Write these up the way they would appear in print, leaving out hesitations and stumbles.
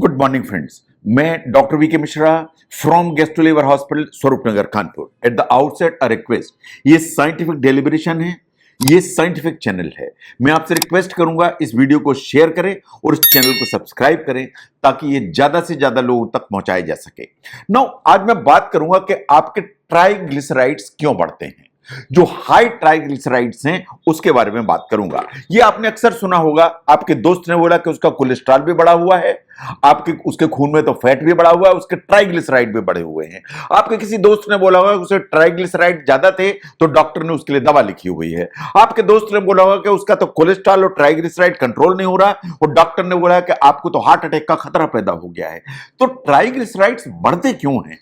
Good morning friends, मैं doctor V K Mishra from gastro hospital Swaroop Nagar Kanpur. At the outset a request, ये scientific deliberation है, ये scientific channel है। मैं आपसे रिक्वेस्ट करूंगा इस वीडियो को शेयर करें और इस चैनल को सब्सक्राइब करें ताकि ये ज्यादा से ज्यादा लोगों तक पहुंचाया जा सके। नाउ आज मैं बात करूंगा कि आपके ट्राइग्लिसराइड्स क्यों बढ़ते हैं। जो हाई ट्राइग्लिसराइड्स हैं उसके बारे में बात करूंगा। ये आपने अक्सर सुना होगा, आपके दोस्त ने बोला कि उसका कोलेस्ट्रॉल भी बढ़ा हुआ है, उसके खून में तो फैट भी बढ़ा हुआ है, उसके ट्राइग्लिसराइड भी बढ़े हुए हैं। आपके किसी दोस्त ने बोला होगा उसे ट्राइग्लिसराइड ज्यादा थे तो डॉक्टर ने उसके लिए दवा लिखी हुई है। आपके दोस्त ने बोला होगा कि उसका तो कोलेस्ट्रॉल और ट्राइग्लिसराइड कंट्रोल नहीं हो रहा और डॉक्टर ने बोला कि आपको तो हार्ट अटैक का खतरा पैदा हो गया है। तो ट्राइग्लिसराइड्स बढ़ते क्यों हैं?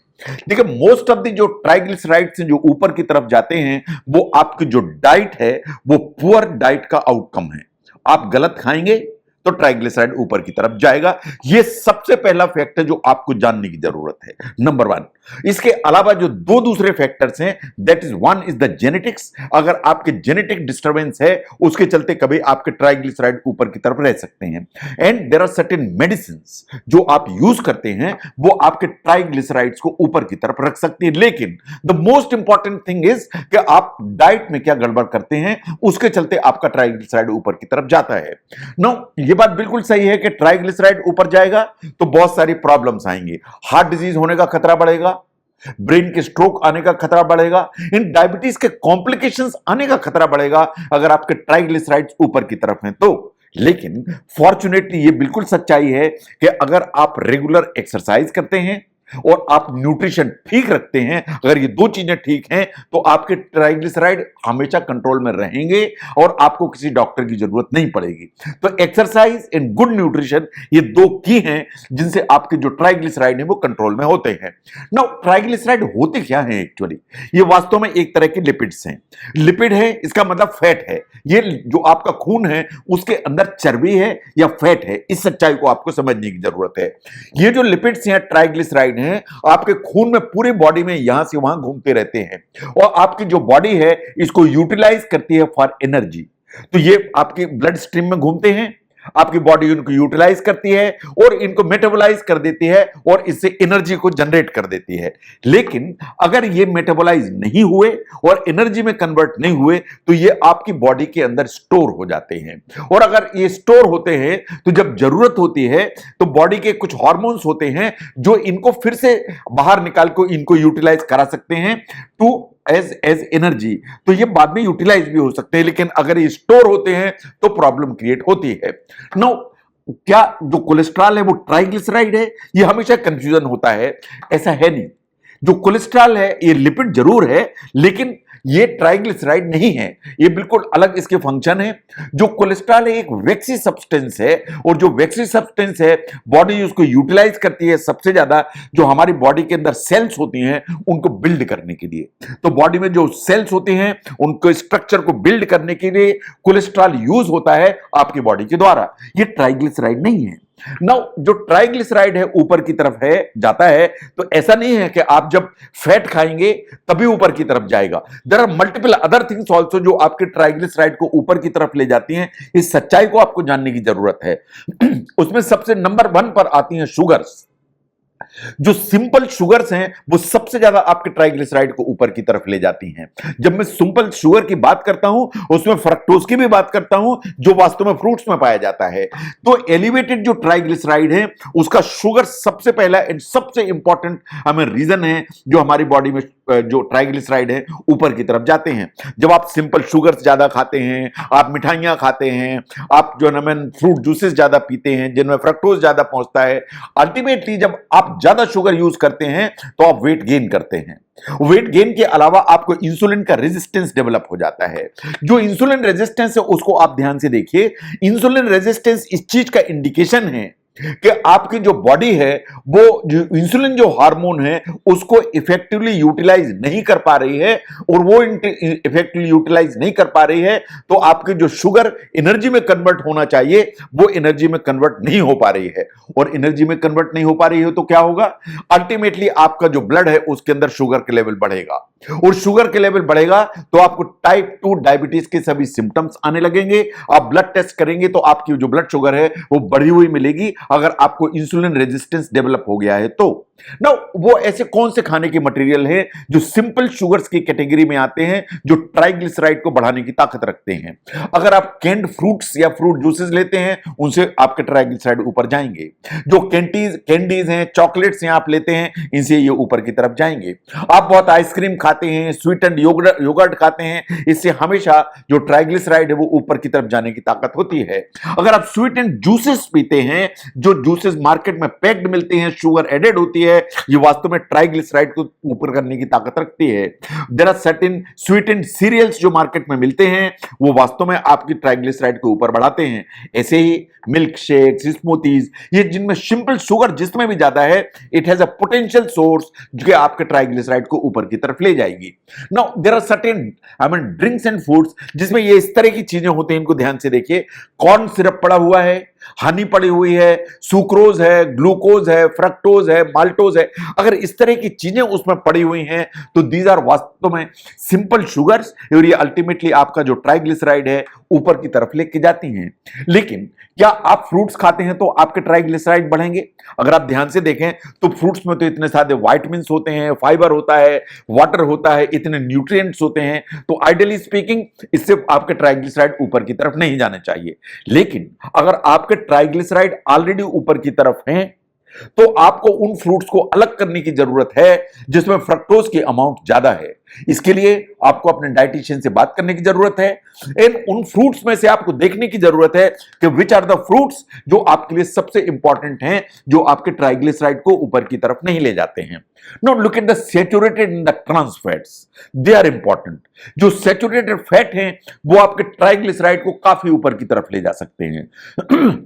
देखिए, मोस्ट ऑफ द जो ट्राइग्लिसराइड्स जो ऊपर की तरफ जाते हैं वो आपकी जो डाइट है वो पुअर डाइट का आउटकम है। आप गलत खाएंगे तो ट्राइग्लिसराइड ऊपर की तरफ जाएगा। यह सबसे पहला फैक्टर जो आपको जानने की जरूरत है, नंबर वन। इसके अलावा जो दो दूसरे फैक्टर्स हैं, that is one is the genetics. अगर आपके जेनेटिक डिस्टर्बेंस है उसके चलते कभी आपके ट्राइग्लिसराइड ऊपर की तरफ रह सकते हैं। And there are certain medicines जो आप यूज करते हैं वो आपके ट्राइग्लिसराइड्स को ऊपर की तरफ रख सकती है। लेकिन the most important thing is कि आप डाइट में क्या गड़बड़ करते हैं, उसके चलते आपका ट्राइग्लिसराइड ऊपर की तरफ जाता है। नो, ये बात बिल्कुल सही है कि ट्राइग्लिसराइड ऊपर जाएगा तो बहुत सारी प्रॉब्लम्स आएंगी। हार्ट डिजीज होने का खतरा बढ़ेगा, ब्रेन के स्ट्रोक आने का खतरा बढ़ेगा, इन डायबिटीज के कॉम्प्लिकेशंस आने का खतरा बढ़ेगा अगर आपके ट्राइग्लिसराइड्स ऊपर की तरफ हैं तो। लेकिन फॉर्चुनेटली ये बिल्कुल सच्चाई है कि अगर आप रेगुलर एक्सरसाइज करते हैं और आप न्यूट्रिशन ठीक रखते हैं, अगर ये दो चीजें ठीक हैं तो आपके ट्राइग्लिसराइड हमेशा कंट्रोल में रहेंगे और आपको किसी डॉक्टर की जरूरत नहीं पड़ेगी। तो एक्सरसाइज एंड गुड न्यूट्रिशन ये दो की हैं जिनसे आपके जो ट्राइग्लिसराइड है वो कंट्रोल में होते हैं। नाउ ट्राइग्लिसराइड होते क्या हैं एक्चुअली? ये वास्तव में एक तरह के लिपिड्स हैं। लिपिड है इसका मतलब फैट है। ये जो आपका खून है उसके अंदर चर्बी है या फैट है, इस सच्चाई को आपको समझने की जरूरत है। ये जो लिपिड्स हैं, ट्राइग्लिसराइड हैं, आपके खून में पूरी बॉडी में यहां से वहां घूमते रहते हैं और आपकी जो बॉडी है इसको यूटिलाइज करती है फॉर एनर्जी। तो ये आपकी ब्लड स्ट्रीम में घूमते हैं, आपकी बॉडी उनको यूटिलाइज करती है और इनको मेटाबोलाइज कर देती है और इससे एनर्जी को जनरेट कर देती है। लेकिन अगर ये मेटाबोलाइज नहीं हुए और एनर्जी में कन्वर्ट नहीं हुए तो ये आपकी बॉडी के अंदर स्टोर हो जाते हैं। और अगर ये स्टोर होते हैं तो जब जरूरत होती है तो बॉडी के कुछ हार्मोन्स होते हैं जो इनको फिर से बाहर निकाल को इनको यूटिलाइज करा सकते हैं टू एज एनर्जी। तो ये बाद में यूटिलाइज भी हो सकते हैं, लेकिन अगर ये स्टोर होते हैं तो प्रॉब्लम क्रिएट होती है। नो, क्या जो कोलेस्ट्रॉल है वो ट्राइग्लिसराइड है? ये हमेशा कंफ्यूजन होता है, ऐसा है नहीं। जो कोलेस्ट्रॉल है ये लिपिड जरूर है लेकिन ये ट्राइग्लिसराइड नहीं है, ये बिल्कुल अलग इसके फंक्शन है। जो कोलेस्ट्रॉल है एक वैक्सी सब्सटेंस है और जो वैक्सी सब्सटेंस है बॉडी उसको यूटिलाइज करती है सबसे ज्यादा जो हमारी बॉडी के अंदर सेल्स होती हैं उनको बिल्ड करने के लिए। तो बॉडी में जो सेल्स होती हैं उनको स्ट्रक्चर को बिल्ड करने के लिए कोलेस्ट्रॉल यूज होता है आपकी बॉडी के द्वारा, ये ट्राइग्लिसराइड नहीं है। नाउ जो ट्राइग्लिसराइड है ऊपर की तरफ है जाता है तो ऐसा नहीं है कि आप जब फैट खाएंगे तभी ऊपर की तरफ जाएगा। There are multiple other things also जो आपके ट्राइग्लिसराइड को ऊपर की तरफ ले जाती हैं। इस सच्चाई को आपको जानने की जरूरत है। उसमें सबसे नंबर 1 पर आती हैं शुगर्स। जो सिंपल शुगर्स हैं वो सबसे ज्यादा आपके ट्राइग्लिसराइड को ऊपर की तरफ ले जाती हैं। जब मैं सिंपल शुगर की बात करता हूं उसमें फ्रक्टोज की भी बात करता हूं जो वास्तव में फ्रूट्स में पाया जाता है। तो एलिवेटेड जो ट्राइग्लिसराइड है उसका शुगर सबसे पहला एंड सबसे इंपॉर्टेंट हमें रीजन है जो हमारी बॉडी में जो ट्राइग्लिसराइड है ऊपर की तरफ जाते हैं। जब आप सिंपल शुगर्स ज्यादा खाते हैं, आप मिठाइयां खाते हैं, आप जो है फ्रूट जूसेस ज्यादा पीते हैं जिनमें फ्रक्टोज ज्यादा पहुंचता है, अल्टीमेटली जब आप ज्यादा शुगर यूज करते हैं तो आप वेट गेन करते हैं। वेट गेन के अलावा आपको इंसुलिन का रेजिस्टेंस डेवलप हो जाता है। जो इंसुलिन रेजिस्टेंस है उसको आप ध्यान से देखिए। इंसुलिन रेजिस्टेंस इस चीज का इंडिकेशन है कि आपकी जो बॉडी है वो जो इंसुलिन जो हार्मोन है उसको इफेक्टिवली यूटिलाइज नहीं कर पा रही है और वो इफेक्टिवली यूटिलाइज नहीं कर पा रही है तो आपकी जो शुगर एनर्जी में कन्वर्ट होना चाहिए वो एनर्जी में कन्वर्ट नहीं हो पा रही है। और एनर्जी में कन्वर्ट नहीं हो पा रही है तो क्या होगा? अल्टीमेटली आपका जो ब्लड है उसके अंदर शुगर के लेवल बढ़ेगा और शुगर के लेवल बढ़ेगा तो आपको टाइप 2 डायबिटीज के सभी सिम्टम्स आने लगेंगे। आप ब्लड टेस्ट करेंगे तो आपकी जो ब्लड शुगर है वो बढ़ी हुई मिलेगी। अगर आपको इंसुलिन रेजिस्टेंस डेवलप हो गया है तो ना, वो ऐसे कौन से खाने के मटेरियल है जो सिंपल शुगर्स की कैटेगरी में आते हैं, जो ट्राइग्लिसराइड को बढ़ाने की ताकत रखते हैं। अगर आप कैंड फ्रूट्स या फ्रूट जूसेस लेते हैं, उनसे आपके ट्राइग्लिसराइड ऊपर जाएंगे। जो कैंडीज हैं, चॉकलेट्स हैं आप लेते हैं, इनसे ये ऊपर की तरफ जाएंगे। आप बहुत आइसक्रीम खाते हैं, स्वीटेंड योगर्ट खाते हैं, इससे हमेशा जो ट्राइग्लिसराइड है वो ऊपर की तरफ जाने की ताकत होती है। अगर आप स्वीटेंड जूसेस पीते हैं, जो जूसेस मार्केट में पैक्ड मिलते हैं, शुगर एडेड होती है, ये वास्तव में ट्राइग्लिसराइड को ऊपर करने की ताकत रखती है। There are certain sweetened cereals जो मार्केट में मिलते हैं, वो वास्तव में आपकी ट्राइग्लिसराइड को ऊपर बढ़ाते हैं। ऐसे ही मिल्क शेक्स, स्मूथीज, ये जिनमें सिंपल शुगर जिसमें भी ज्यादा है, it has a potential source जो आपके ट्राइग्लिसराइड को ऊपर की तरफ ले जाएगी। Now there are certain drinks and foods जिसमें ये इस तरह की चीजें होती हैं, इनको ध्यान से देखिए। कॉर्न सिरप पड़ा हुआ है, हनी पड़ी हुई है, सुक्रोज है, ग्लूकोज है, फ्रक्टोज है, माल्टोज है। अगर इस तरह की चीजें उसमें पड़ी हुई हैं तो दीज आर वास्तव में सिंपल शुगर्स, और ये अल्टीमेटली आपका जो ट्राइग्लिसराइड है ऊपर की तरफ लेके जाती हैं। लेकिन क्या आप फ्रूट्स खाते हैं तो आपके ट्राइग्लिसराइड बढ़ेंगे? अगर आप ध्यान से देखें तो फ्रूट्स में तो इतने सारे विटामिन्स होते हैं, फाइबर होता है, वाटर होता है, इतने न्यूट्रिएंट्स होते हैं, तो आइडियली स्पीकिंग इससे आपके ट्राइग्लिसराइड ऊपर की तरफ नहीं जाने चाहिए। लेकिन अगर आपके ट्राइग्लिसराइड ऑलरेडी ऊपर की तरफ हैं तो आपको उन फ्रूट्स को अलग करने की जरूरत है जिसमें फ्रक्टोज की अमाउंट ज्यादा है। इसके लिए आपको अपने डाइटिशियन से बात करने की जरूरत है। उन फ्रूट्स में से आपको देखने की जरूरत है कि विच आर द फ्रूट्स जो आपके लिए सबसे इंपॉर्टेंट हैं, जो आपके ट्राइग्लिसराइड को ऊपर की तरफ नहीं ले जाते हैं। Now look at the saturated in the trans fats, they are important. जो सैचुरेटेड फैट हैं वो आपके ट्राइग्लिसराइड को काफी ऊपर की तरफ ले जा सकते हैं।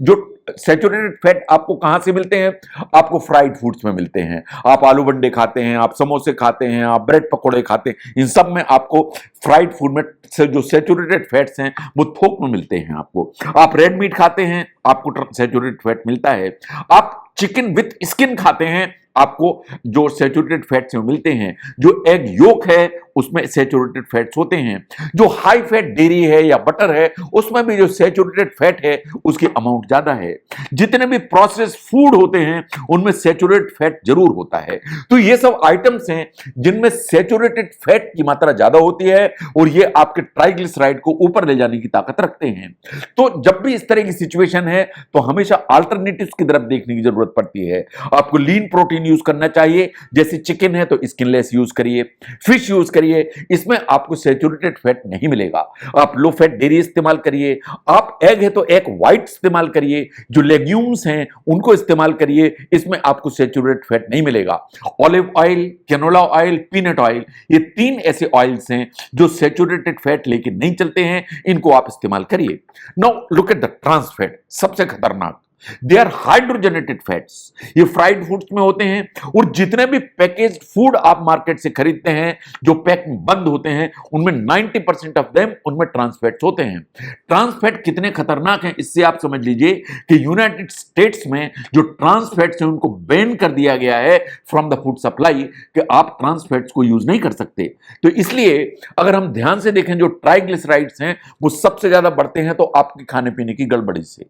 जो सैचुरेटेड फैट आपको कहां से मिलते हैं? आपको फ्राइड फूड्स में मिलते हैं। आप आलू बंडे खाते हैं, आप समोसे खाते हैं, आप ब्रेड पकौड़े खाते हैं, इन सब में आपको फ्राइड फूड में जो सैचुरेटेड फैट्स हैं वो थोक में मिलते हैं। आपको आप रेड मीट खाते हैं, आपको सैचुरेटेड फैट मिलता है। आप चिकन विथ स्किन खाते हैं, आपको जो सैचुरेटेड फैट्स मिलते हैं। जो एग योक है उसमें सैचुरेटेड फैट्स होते हैं। जो हाई फैट डेयरी है या बटर है उसमें भी जो सैचुरेटेड फैट है उसकी अमाउंट ज्यादा है। जितने भी प्रोसेस्ड फूड होते हैं उनमें सैचुरेटेड फैट जरूर होता है। तो ये सब आइटम्स हैं जिनमें सैचुरेटेड फैट की मात्रा ज्यादा होती है और ये आपके ट्राइग्लिसराइड को ऊपर ले जाने की ताकत रखते हैं। तो जब भी इस तरह की सिचुएशन है तो हमेशा अल्टरनेटिव्स की तरफ देखने की जरूरत पड़ती है। आपको लीन प्रोटीन यूज करना चाहिए, जैसे चिकन है तो स्किनलेस यूज करिए, फिश यूज करिए, इसमें आपको सैचुरेटेड फैट नहीं मिलेगा। आप लो फैट डेयरी इस्तेमाल करिए। आप एग है तो एग व्हाइट इस्तेमाल करिए, जो लेग्यूम्स हैं उनको इस्तेमाल करिए, इसमें आपको सैचुरेटेड फैट नहीं मिलेगा। Olive oil, canola oil, peanut oil, ये 3 ऐसे ऑयल्स हैं जो सैचुरेटेड फैट लेके नहीं चलते हैं, इनको आप इस्तेमाल करिए। Now look at the trans fat, सबसे खतरनाक। दे आर हाइड्रोजनेटेड फैट्स, ये फ्राइड फूड्स में होते हैं। और जितने भी पैकेज्ड फूड आप मार्केट से खरीदते हैं जो पैक में बंद होते हैं उनमें 90% ऑफ देम उनमें ट्रांस फैट्स होते हैं। ट्रांस फैट कितने खतरनाक हैं इससे आप समझ लीजिए कि यूनाइटेड स्टेट्स में जो ट्रांस फैट्स हैं उनको बैन कर दिया गया है फ्रॉम द फूड सप्लाई, कि आप ट्रांस फैट्स को यूज नहीं कर सकते। तो इसलिए अगर हम ध्यान से देखें जो ट्राइग्लिसराइड्स हैं वो सबसे ज्यादा बढ़ते हैं तो आपके खाने पीने की गड़बड़ी से।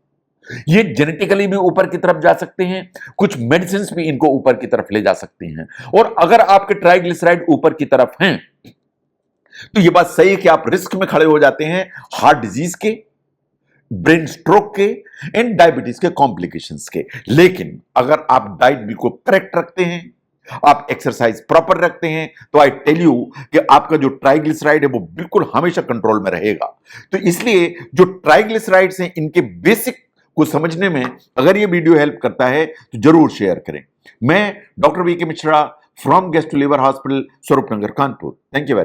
ये जेनेटिकली भी ऊपर की तरफ जा सकते हैं, कुछ मेडिसिन भी इनको ऊपर की तरफ ले जा सकती हैं। और अगर आपके ट्राइग्लिसराइड ऊपर की तरफ हैं तो ये बात सही है कि आप रिस्क में खड़े हो जाते हैं हार्ट डिजीज के, ब्रेन स्ट्रोक के एंड डायबिटीज के कॉम्प्लिकेशंस के। लेकिन अगर आप डाइट बिल्कुल करेक्ट रखते हैं, आप एक्सरसाइज प्रॉपर रखते हैं, तो आई टेल यू कि आपका जो ट्राइग्लिसराइड है वो बिल्कुल हमेशा कंट्रोल में रहेगा। तो इसलिए जो ट्राइग्लिसराइड्स हैं इनके बेसिक को समझने में अगर ये वीडियो हेल्प करता है तो जरूर शेयर करें। मैं doctor VK Mishra from gastro liver hospital, Swaroopnagar, Kanpur. Thank you very much.